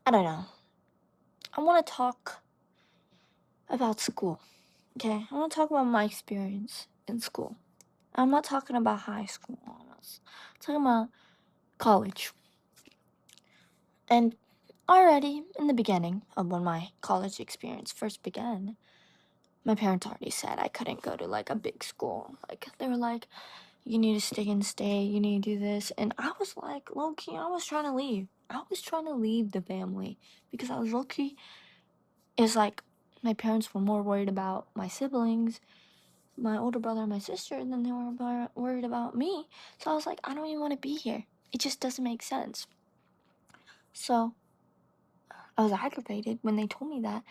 I don't know. I want to talk about school. Okay, I want to talk about my experience in school. I'm not talking about high school. I'm talking about college. And already in the beginning of when my college experience first began, my parents already said I couldn't go to like a big school. Like they were like, you need to stay and stay, you need to do this. And I was like, low key, I was trying to leave. I was trying to leave the family because I was low key. It's like my parents were more worried about my siblings, my older brother and my sister, than they were worried about me. So I was like, I don't even want to be here. It just doesn't make sense. So I was aggravated when they told me that,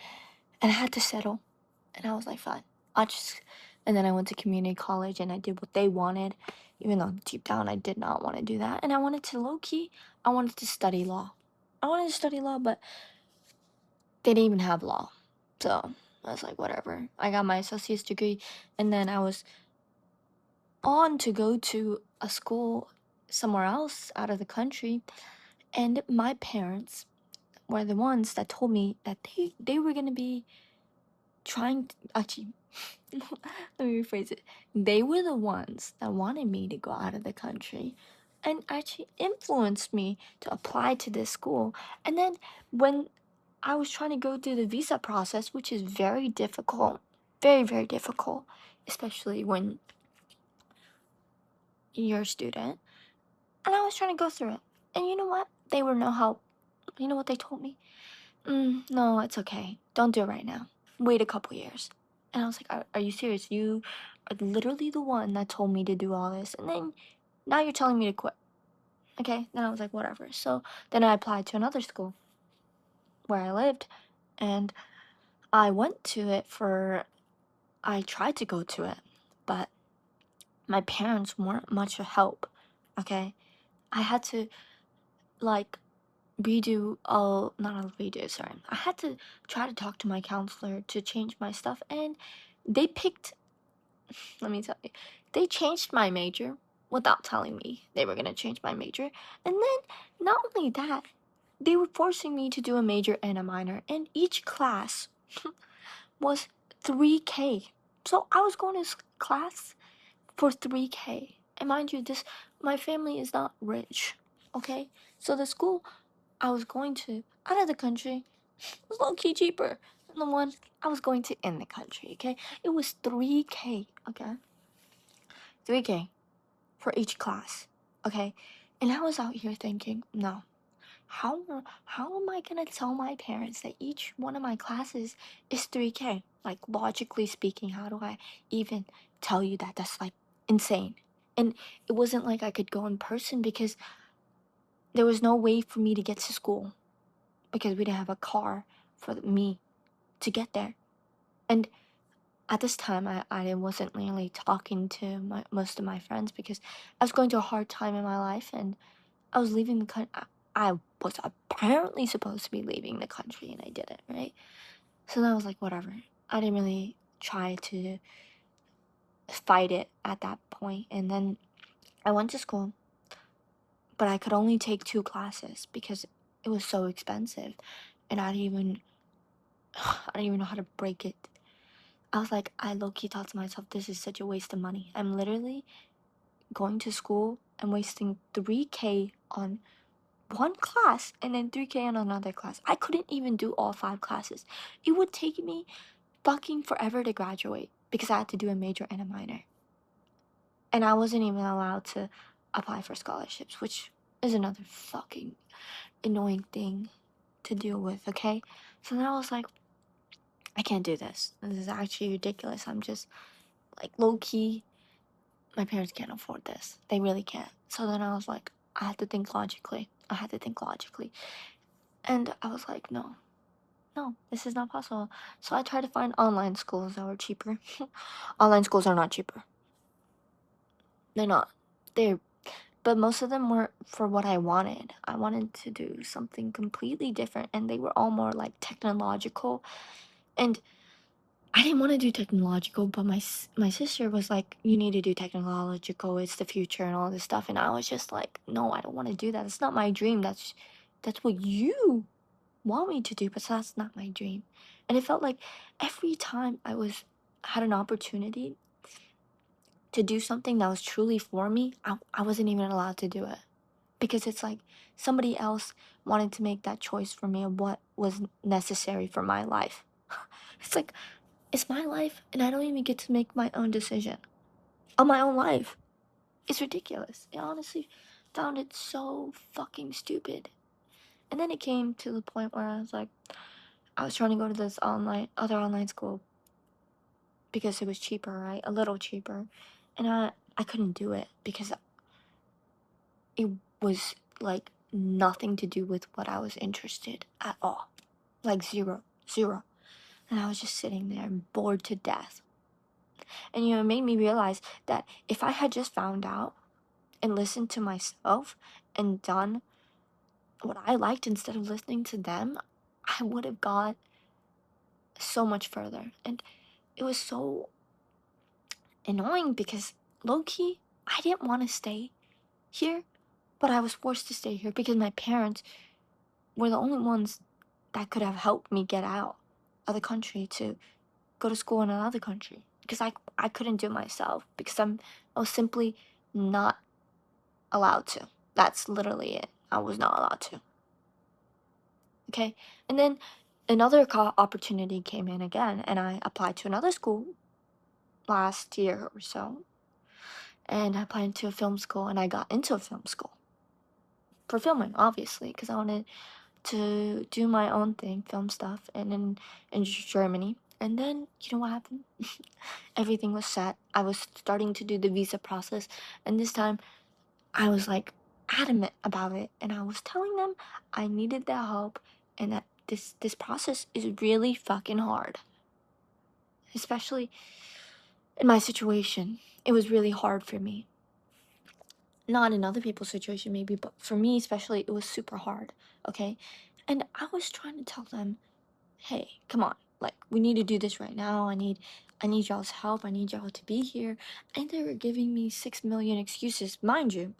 and I had to settle. And I was like, fine, I'll just. And then I went to community college and I did what they wanted, even though deep down I did not want to do that. And I wanted to low key, I wanted to study law. I wanted to study law, but they didn't even have law. So I was like, whatever. I got my associate's degree, and then I was on to go to a school somewhere else out of the country. And my parents were the ones that told me that they were going to be trying to, actually, let me rephrase it. They were the ones that wanted me to go out of the country and actually influenced me to apply to this school. And then when I was trying to go through the visa process, which is very difficult, very, very difficult, especially when you're a student. And I was trying to go through it. And you know what? They were no help. You know what they told me? No, it's okay. Don't do it right now. Wait a couple years. And I was like, are you serious? You are literally the one that told me to do all this. And then now you're telling me to quit. Okay? Then I was like, whatever. So then I applied to another school where I lived. And I went to it I tried to go to it. But my parents weren't much of help. Okay? I had to, like, redo all not a redo, sorry. I had to try to talk to my counselor to change my stuff, and they picked let me tell you, they changed my major without telling me they were gonna change my major. And then not only that, they were forcing me to do a major and a minor, and each class was 3K. So I was going to class for 3K. And mind you, this my family is not rich. Okay? So the school I was going to out of the country was low key cheaper than the one I was going to in the country, okay? It was 3K, okay? 3K for each class, okay? And I was out here thinking, no, how am I gonna tell my parents that each one of my classes is 3K? Like, logically speaking, how do I even tell you that? That's like insane. And it wasn't like I could go in person because there was no way for me to get to school because we didn't have a car for me to get there. And at this time, I wasn't really talking to most of my friends because I was going through a hard time in my life and I was leaving the country. I was apparently supposed to be leaving the country and I didn't, right? So then I was like, whatever. I didn't really try to fight it at that point. And then I went to school, but I could only take 2 classes because it was so expensive. And I didn't even know how to break it. I was like, I low key thought to myself, this is such a waste of money. I'm literally going to school and wasting 3K on one class and then 3K on another class. I couldn't even do all 5 classes. It would take me fucking forever to graduate because I had to do a major and a minor. And I wasn't even allowed to apply for scholarships, which is another fucking annoying thing to deal with, okay? So then I was like, I can't do this. This is actually ridiculous. I'm just like low key my parents can't afford this. They really can't. So then I was like, I had to think logically. I had to think logically. And I was like, no, no, this is not possible. So I tried to find online schools that were cheaper. Online schools are not cheaper. They're not. They're, but most of them were for what I wanted. I wanted to do something completely different, and they were all more like technological. And I didn't want to do technological, but my sister was like, "You need to do technological. It's the future and all this stuff." And I was just like, "No, I don't want to do that. It's not my dream. That's what you want me to do, but that's not my dream. And it felt like every time had an opportunity to do something that was truly for me, I wasn't even allowed to do it. Because it's like somebody else wanted to make that choice for me of what was necessary for my life. It's like, it's my life, and I don't even get to make my own decision on my own life. It's ridiculous. I honestly found it so fucking stupid. And then it came to the point where I was like, I was trying to go to this other online school because it was cheaper, right? A little cheaper. And I couldn't do it because it was like nothing to do with what I was interested at all. Like zero, zero. And I was just sitting there bored to death. And it made me realize that if I had just found out and listened to myself and done what I liked instead of listening to them, I would have got so much further. And it was so annoying because low key, I didn't want to stay here, but I was forced to stay here because my parents were the only ones that could have helped me get out of the country to go to school in another country because I couldn't do it myself because I was simply not allowed to. That's literally it. I was not allowed to. Okay? And then another opportunity came in again and I applied to another school last year or so. And I applied into a film school and I got into a film school for filming, obviously, because I wanted to do my own thing, film stuff, and in Germany. And then, you know what happened? Everything was set. I was starting to do the visa process, and this time I was like adamant about it, and I was telling them I needed their help, and that this process is really fucking hard, especially in my situation. It was really hard for me. Not in other people's situation, maybe, but for me especially, it was super hard. Okay, and I was trying to tell them, hey, come on, like we need to do this right now. I need y'all's help. I need y'all to be here. And they were giving me 6 million excuses. Mind you,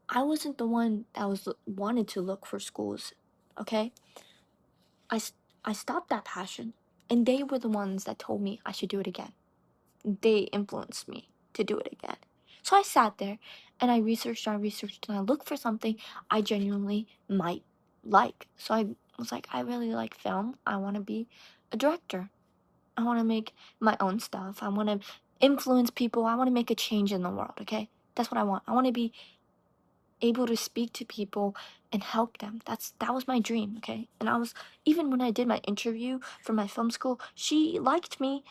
I wasn't the one that wanted to look for schools. Okay? I s- I stopped that passion, and they were the ones that told me I should do it again. They influenced me to do it again. So I sat there and I researched and I looked for something I genuinely might like. So I was like, I really like film. I want to be a director. I want to make my own stuff. I want to influence people. I want to make a change in the world, okay? That's what I want. I want to be able to speak to people and help them. That was my dream, okay? And I was even when I did my interview for my film school, she liked me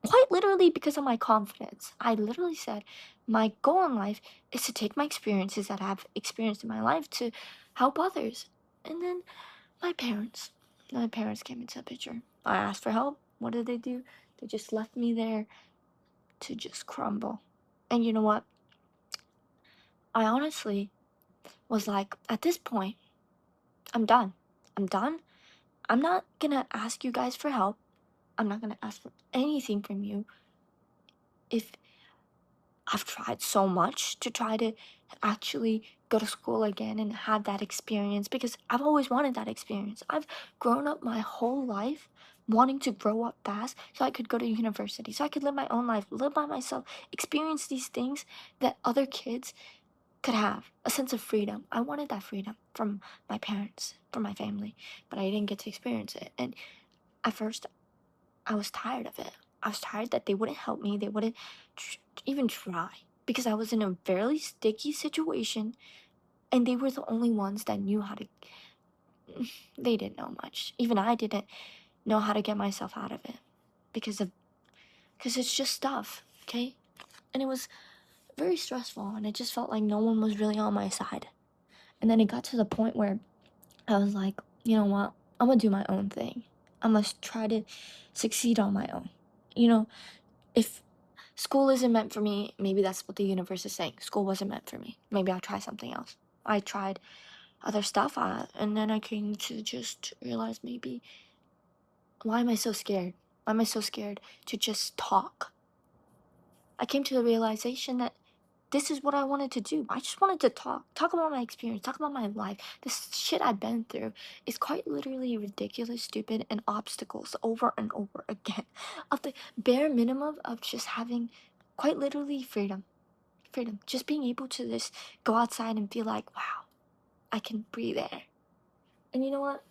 quite literally because of my confidence. I literally said, my goal in life is to take my experiences that I've experienced in my life to help others. And then my parents. My parents came into the picture. I asked for help. What did they do? They just left me there to just crumble. And you know what? I honestly was like, at this point, I'm done. I'm done. I'm not gonna ask you guys for help. I'm not gonna ask for anything from you if I've tried so much to try to actually go to school again and have that experience because I've always wanted that experience. I've grown up my whole life wanting to grow up fast so I could go to university, so I could live my own life, live by myself, experience these things that other kids could have a sense of freedom. I wanted that freedom from my parents, from my family, but I didn't get to experience it. And at first, I was tired of it. I was tired that they wouldn't help me. They wouldn't even try because I was in a very sticky situation and they were the only ones that knew how to. They didn't know much. Even I didn't know how to get myself out of it because it's just stuff, okay? And it was very stressful and it just felt like no one was really on my side. And then it got to the point where I was like, you know what? I'm gonna do my own thing. I must try to succeed on my own. You know, if school isn't meant for me, maybe that's what the universe is saying. School wasn't meant for me. Maybe I'll try something else. I tried other stuff, and then I came to just realize maybe, why am I so scared? Why am I so scared to just talk? I came to the realization that this is what I wanted to do. I just wanted to talk about my experience, talk about my life. This shit I've been through is quite literally ridiculous, stupid, and obstacles over and over again. Of the bare minimum of just having quite literally freedom. Freedom. Just being able to just go outside and feel like, wow, I can breathe air. And you know what?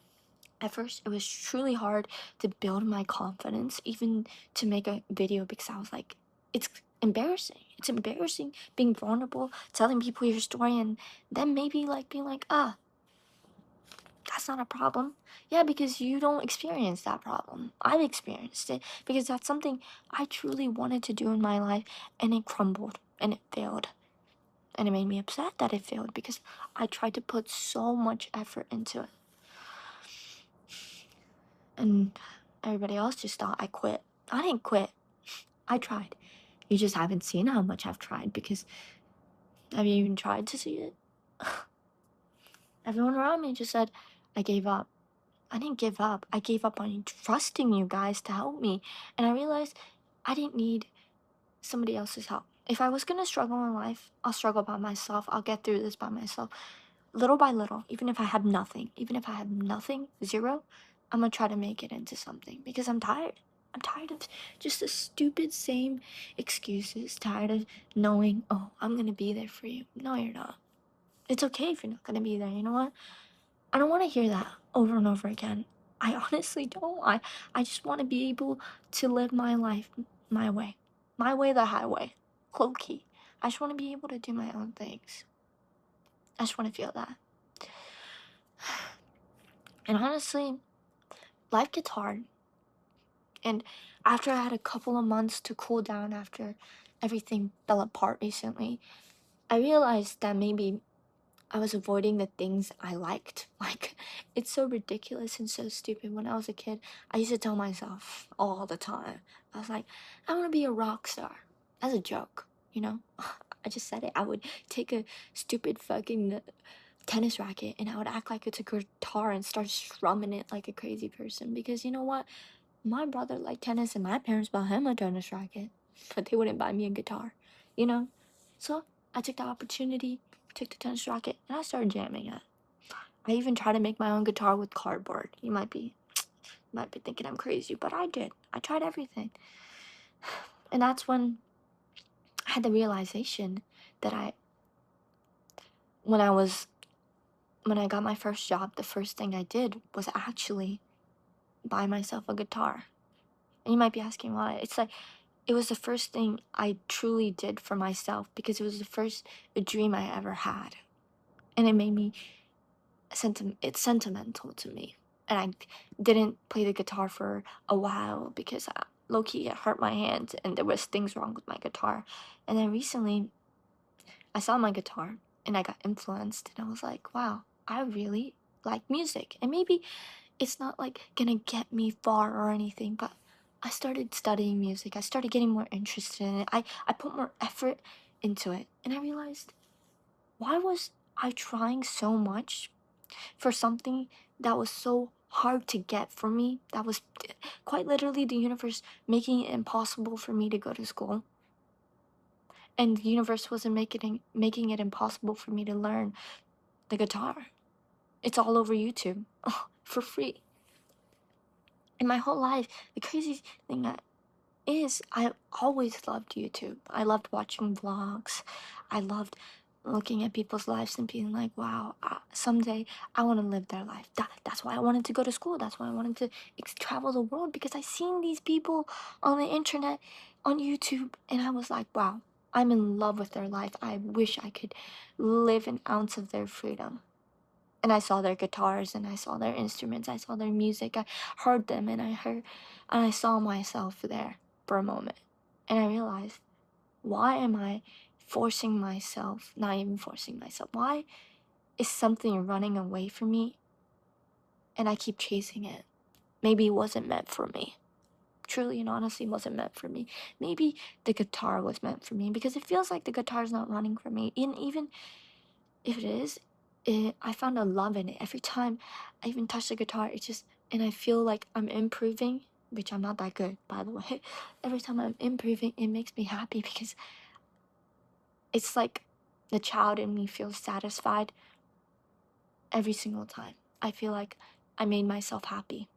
At first, it was truly hard to build my confidence, even to make a video, because I was like, it's embarrassing. It's embarrassing being vulnerable, telling people your story, and then maybe like being like, that's not a problem. Yeah, because you don't experience that problem. I've experienced it because that's something I truly wanted to do in my life, and it crumbled and it failed. And it made me upset that it failed because I tried to put so much effort into it. And everybody else just thought I quit. I didn't quit. I tried. You just haven't seen how much I've tried because have you even tried to see it? Everyone around me just said I gave up. I didn't give up. I gave up on trusting you guys to help me. And I realized I didn't need somebody else's help. If I was gonna struggle in life, I'll struggle by myself. I'll get through this by myself. Little by little, even if I have nothing, zero, I'm gonna try to make it into something because I'm tired. I'm tired of just the stupid same excuses, tired of knowing, oh, I'm gonna be there for you. No, you're not. It's okay if you're not gonna be there. You know what? I don't wanna hear that over and over again. I honestly don't. I just wanna be able to live my life my way. My way, the highway. Low key. I just wanna be able to do my own things. I just wanna feel that. And honestly, life gets hard. And after I had a couple of months to cool down after everything fell apart recently, I realized that maybe I was avoiding the things I liked. Like, it's so ridiculous and so stupid. When I was a kid, I used to tell myself all the time, I was like, I want to be a rock star. As a joke, you know? I just said it. I would take a stupid fucking tennis racket and I would act like it's a guitar and start strumming it like a crazy person. Because you know what? My brother liked tennis and my parents bought him a tennis racket, but they wouldn't buy me a guitar, you know? So I took the opportunity, took the tennis racket, and I started jamming it. I even tried to make my own guitar with cardboard. You might be thinking I'm crazy, but I did. I tried everything. And that's when I had the realization that when I was when I got my first job, the first thing I did was actually buy myself a guitar. And you might be asking why. It's like it was the first thing I truly did for myself because it was the first dream I ever had. And it made me it's sentimental to me. And I didn't play the guitar for a while because low key it hurt my hand and there was things wrong with my guitar. And then recently I saw my guitar and I got influenced and I was like, wow, I really like music. And maybe it's not like gonna get me far or anything, but I started studying music. I started getting more interested in it. I put more effort into it. And I realized, why was I trying so much for something that was so hard to get for me? That was quite literally the universe making it impossible for me to go to school. And the universe wasn't making it impossible for me to learn the guitar. It's all over YouTube for free. In my whole life, the crazy thing is I always loved YouTube. I loved watching vlogs. I loved looking at people's lives and being like, wow, someday I want to live their life. That's why I wanted to go to school. That's why I wanted to travel the world because I seen these people on the internet, on YouTube, and I was like, wow, I'm in love with their life. I wish I could live an ounce of their freedom. And I saw their guitars and I saw their instruments. I saw their music. I heard them and I saw myself there for a moment. And I realized, why am I forcing myself, not even forcing myself? Why is something running away from me and I keep chasing it? Maybe it wasn't meant for me. Truly and honestly wasn't meant for me. Maybe the guitar was meant for me because it feels like the guitar's not running for me. And even if it is, I found a love in it. Every time I even touch the guitar, it just, and I feel like I'm improving, which I'm not that good, by the way. Every time I'm improving, it makes me happy because it's like the child in me feels satisfied every single time. I feel like I made myself happy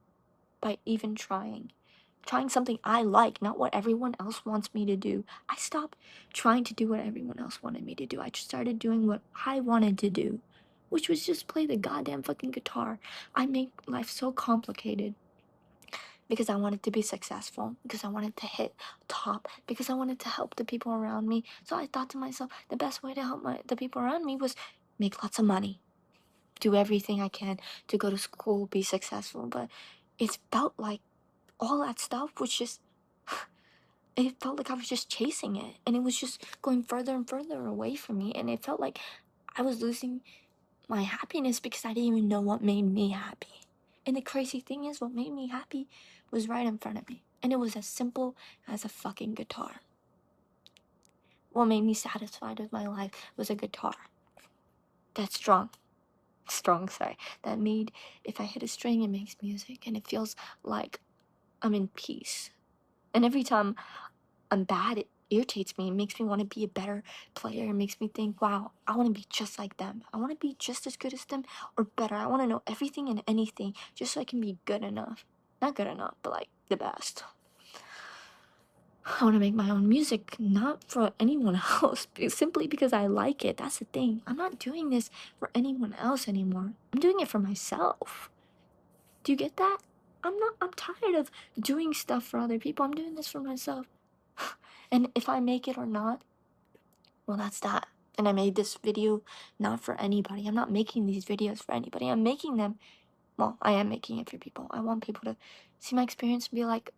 by even trying. Trying something I like, not what everyone else wants me to do. I stopped trying to do what everyone else wanted me to do. I just started doing what I wanted to do, which was just play the goddamn fucking guitar. I make life so complicated because I wanted to be successful, because I wanted to hit top, because I wanted to help the people around me. So I thought to myself, the best way to help the people around me was make lots of money, do everything I can to go to school, be successful. But it felt like all that stuff was just, it felt like I was just chasing it. And it was just going further and further away from me. And it felt like I was losing my happiness because I didn't even know what made me happy. And the crazy thing is, what made me happy was right in front of me. And it was as simple as a fucking guitar. What made me satisfied with my life was a guitar. That's strong, sorry. That made, if I hit a string, it makes music. And it feels like I'm in peace. And every time I'm bad, it irritates me. It makes me want to be a better player. It makes me think, wow, I want to be just like them. I want to be just as good as them or better. I want to know everything and anything just so I can be good enough. Not good enough, but like the best. I want to make my own music, not for anyone else, simply because I like it. That's the thing. I'm not doing this for anyone else anymore. I'm doing it for myself. Do you get that? I'm tired of doing stuff for other people. I'm doing this for myself. And if I make it or not, well, that's that. And I made this video not for anybody. I'm not making these videos for anybody. I'm making them, well, I am making it for people. I want people to see my experience and be like,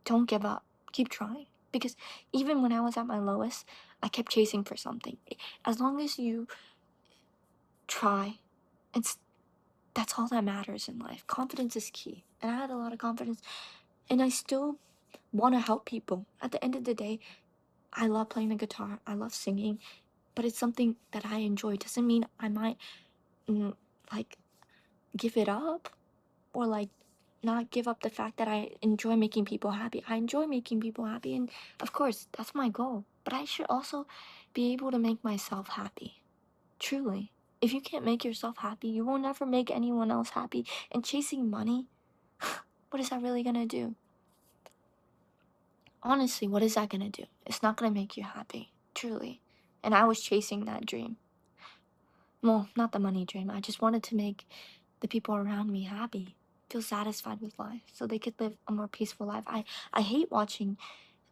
don't give up. Keep trying. Because even when I was at my lowest, I kept chasing for something. As long as you try, it's that's all that matters in life. Confidence is key. And I had a lot of confidence. And I still want to help people. At the end of the day, I love playing the guitar. I love singing. But it's something that I enjoy. Doesn't mean I might, mm, like, give it up or, like, not give up the fact that I enjoy making people happy. I enjoy making people happy. And of course, that's my goal. But I should also be able to make myself happy. Truly. If you can't make yourself happy, you will never make anyone else happy. And chasing money, what is that really gonna do? Honestly, what is that gonna do? It's not gonna make you happy. Truly. And I was chasing that dream. Well, not the money dream. I just wanted to make the people around me happy, feel satisfied with life, so they could live a more peaceful life. I hate watching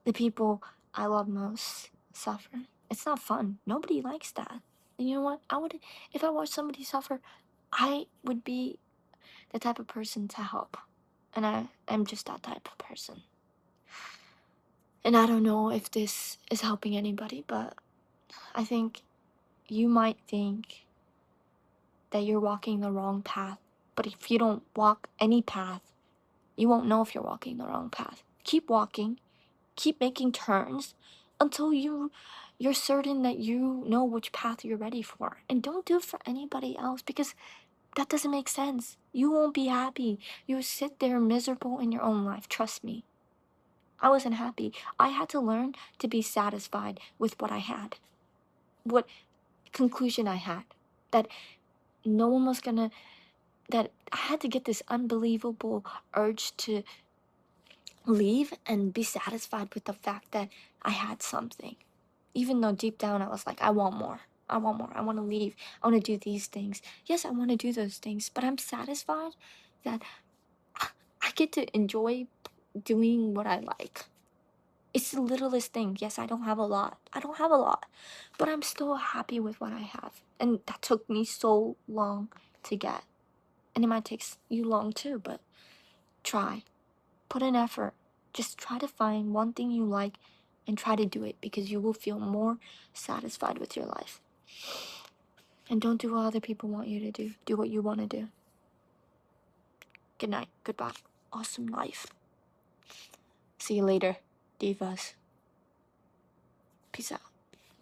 the people I love most suffer. It's not fun. Nobody likes that. And you know what? If I watched somebody suffer, I would be the type of person to help. And I am just that type of person. And I don't know if this is helping anybody, but I think you might think that you're walking the wrong path. But if you don't walk any path, you won't know if you're walking the wrong path. Keep walking, keep making turns until you're certain that you know which path you're ready for. And don't do it for anybody else because that doesn't make sense. You won't be happy. You sit there miserable in your own life. Trust me. I wasn't happy. I had to learn to be satisfied with what I had. What conclusion I had. That no one was gonna that I had to get this unbelievable urge to leave and be satisfied with the fact that I had something. Even though deep down I was like, I want more. I want more. I want to leave. I want to do these things. Yes, I want to do those things, but I'm satisfied that I get to enjoy doing what I like. It's the littlest thing. Yes, I don't have a lot. I don't have a lot, but I'm still happy with what I have. And that took me so long to get. And it might take you long too, but try. Put in effort. Just try to find one thing you like and try to do it because you will feel more satisfied with your life. And don't do what other people want you to do. Do what you want to do. Good night. Goodbye. Awesome life. See you later, divas. Peace out.